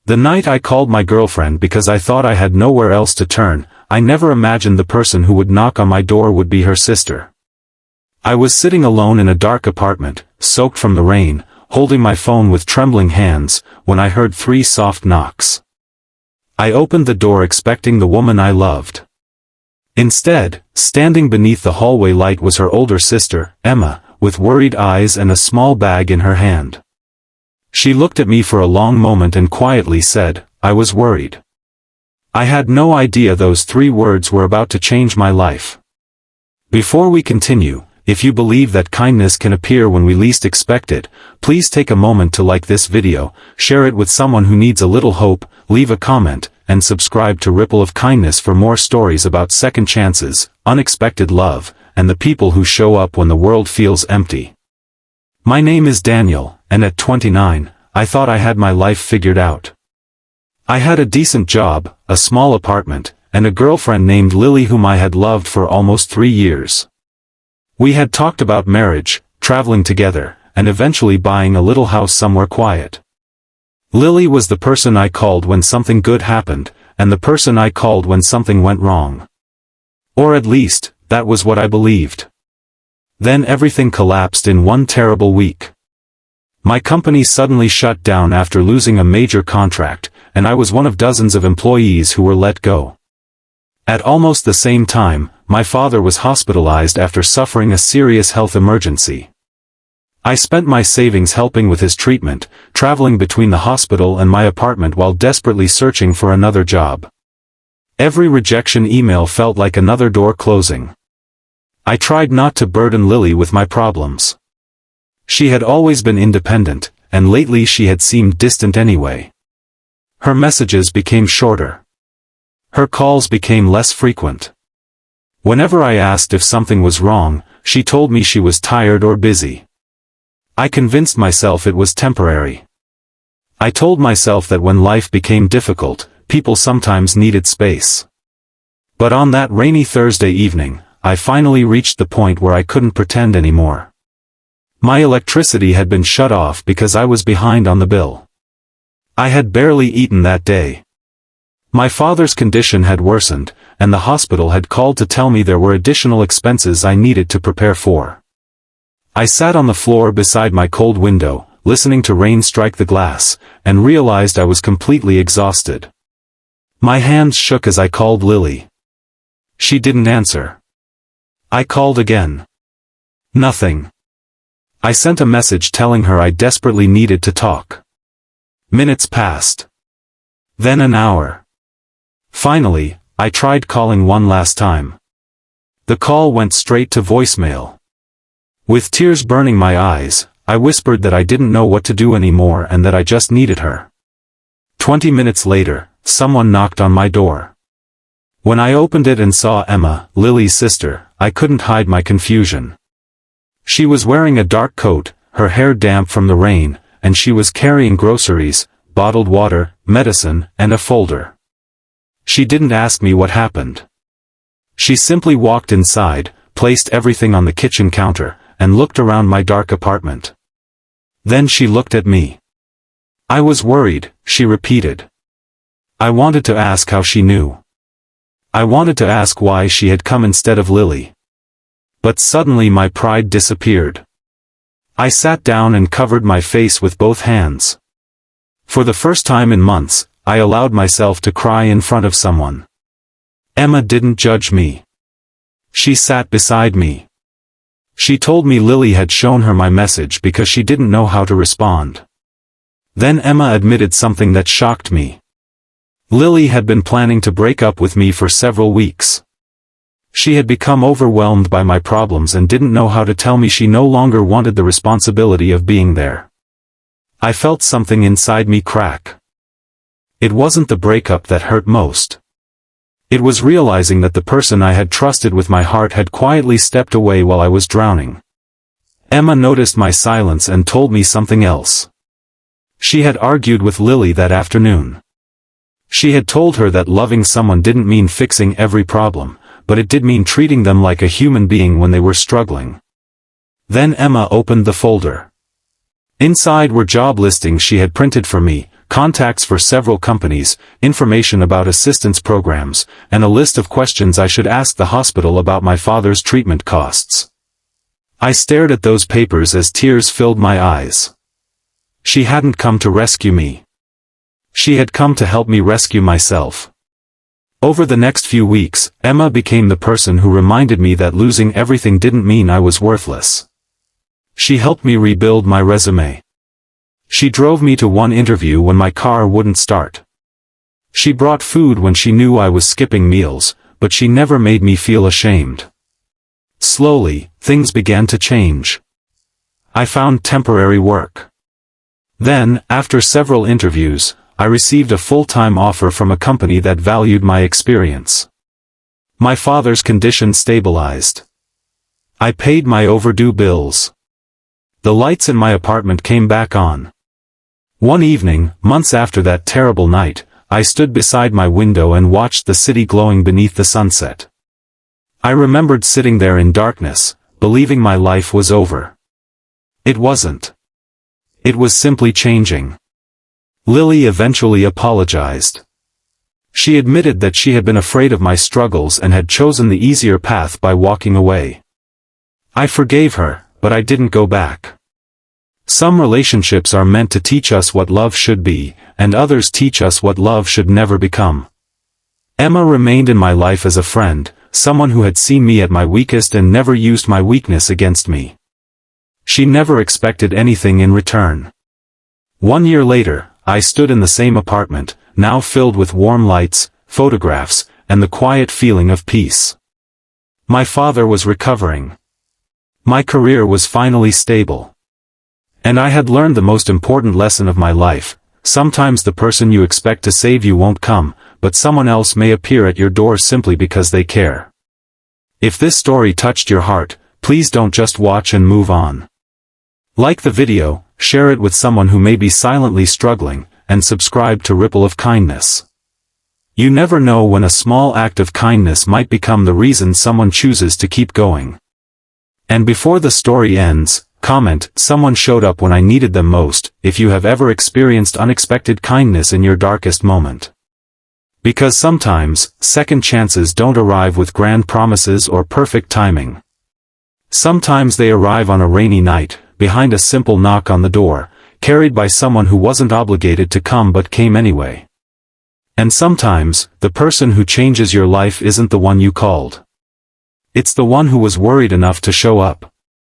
The night I called my girlfriend because I thought I had nowhere else to turn, I never imagined the person who would knock on my door would be her sister. I was sitting alone in a dark apartment, soaked from the rain, holding my phone with trembling hands, when I heard 3 soft knocks. I opened the door expecting the woman I loved. Instead, standing beneath the hallway light was her older sister, Emma, with worried eyes and a small bag in her hand. She looked at me for a long moment and quietly said, "I was worried." I had no idea those 3 words were about to change my life. Before we continue, if you believe that kindness can appear when we least expect it, please take a moment to like this video, share it with someone who needs a little hope, leave a comment, and subscribe to Ripple of Kindness for more stories about second chances, unexpected love, and the people who show up when the world feels empty. My name is Daniel, and at 29, I thought I had my life figured out. I had a decent job, a small apartment, and a girlfriend named Lily whom I had loved for almost 3 years. We had talked about marriage, traveling together, and eventually buying a little house somewhere quiet. Lily was the person I called when something good happened, and the person I called when something went wrong. Or at least, that was what I believed. Then everything collapsed in one terrible week. My company suddenly shut down after losing a major contract, and I was one of dozens of employees who were let go. At almost the same time, my father was hospitalized after suffering a serious health emergency. I spent my savings helping with his treatment, traveling between the hospital and my apartment while desperately searching for another job. Every rejection email felt like another door closing. I tried not to burden Lily with my problems. She had always been independent, and lately she had seemed distant anyway. Her messages became shorter. Her calls became less frequent. Whenever I asked if something was wrong, she told me she was tired or busy. I convinced myself it was temporary. I told myself that when life became difficult, people sometimes needed space. But on that rainy Thursday evening, I finally reached the point where I couldn't pretend anymore. My electricity had been shut off because I was behind on the bill. I had barely eaten that day. My father's condition had worsened, and the hospital had called to tell me there were additional expenses I needed to prepare for. I sat on the floor beside my cold window, listening to rain strike the glass, and realized I was completely exhausted. My hands shook as I called Lily. She didn't answer. I called again. Nothing. I sent a message telling her I desperately needed to talk. Minutes passed. Then an hour. Finally, I tried calling one last time. The call went straight to voicemail. With tears burning my eyes, I whispered that I didn't know what to do anymore and that I just needed her. 20 minutes later, someone knocked on my door. When I opened it and saw Emma, Lily's sister, I couldn't hide my confusion. She was wearing a dark coat, her hair damp from the rain, and she was carrying groceries, bottled water, medicine, and a folder. She didn't ask me what happened. She simply walked inside, placed everything on the kitchen counter, and looked around my dark apartment. Then she looked at me. "I was worried," she repeated. I wanted to ask how she knew. I wanted to ask why she had come instead of Lily. But suddenly my pride disappeared. I sat down and covered my face with both hands. For the first time in months, I allowed myself to cry in front of someone. Emma didn't judge me. She sat beside me. She told me Lily had shown her my message because she didn't know how to respond. Then Emma admitted something that shocked me. Lily had been planning to break up with me for several weeks. She had become overwhelmed by my problems and didn't know how to tell me she no longer wanted the responsibility of being there. I felt something inside me crack. It wasn't the breakup that hurt most. It was realizing that the person I had trusted with my heart had quietly stepped away while I was drowning. Emma noticed my silence and told me something else. She had argued with Lily that afternoon. She had told her that loving someone didn't mean fixing every problem, but it did mean treating them like a human being when they were struggling. Then Emma opened the folder. Inside were job listings she had printed for me, contacts for several companies, information about assistance programs, and a list of questions I should ask the hospital about my father's treatment costs. I stared at those papers as tears filled my eyes. She hadn't come to rescue me. She had come to help me rescue myself. Over the next few weeks, Emma became the person who reminded me that losing everything didn't mean I was worthless. She helped me rebuild my resume. She drove me to one interview when my car wouldn't start. She brought food when she knew I was skipping meals, but she never made me feel ashamed. Slowly, things began to change. I found temporary work. Then, after several interviews, I received a full-time offer from a company that valued my experience. My father's condition stabilized. I paid my overdue bills. The lights in my apartment came back on. One evening, months after that terrible night, I stood beside my window and watched the city glowing beneath the sunset. I remembered sitting there in darkness, believing my life was over. It wasn't. It was simply changing. Lily eventually apologized. She admitted that she had been afraid of my struggles and had chosen the easier path by walking away. I forgave her, but I didn't go back. Some relationships are meant to teach us what love should be, and others teach us what love should never become. Emma remained in my life as a friend, someone who had seen me at my weakest and never used my weakness against me. She never expected anything in return. 1 year later, I stood in the same apartment, now filled with warm lights, photographs, and the quiet feeling of peace. My father was recovering. My career was finally stable. And I had learned the most important lesson of my life: sometimes the person you expect to save you won't come, but someone else may appear at your door simply because they care. If this story touched your heart, please don't just watch and move on. Like the video, share it with someone who may be silently struggling, and subscribe to Ripple of Kindness. You never know when a small act of kindness might become the reason someone chooses to keep going. And before the story ends, comment, "Someone showed up when I needed them most," if you have ever experienced unexpected kindness in your darkest moment. Because sometimes, second chances don't arrive with grand promises or perfect timing. Sometimes they arrive on a rainy night, behind a simple knock on the door, carried by someone who wasn't obligated to come but came anyway. And sometimes, the person who changes your life isn't the one you called. It's the one who was worried enough to show up.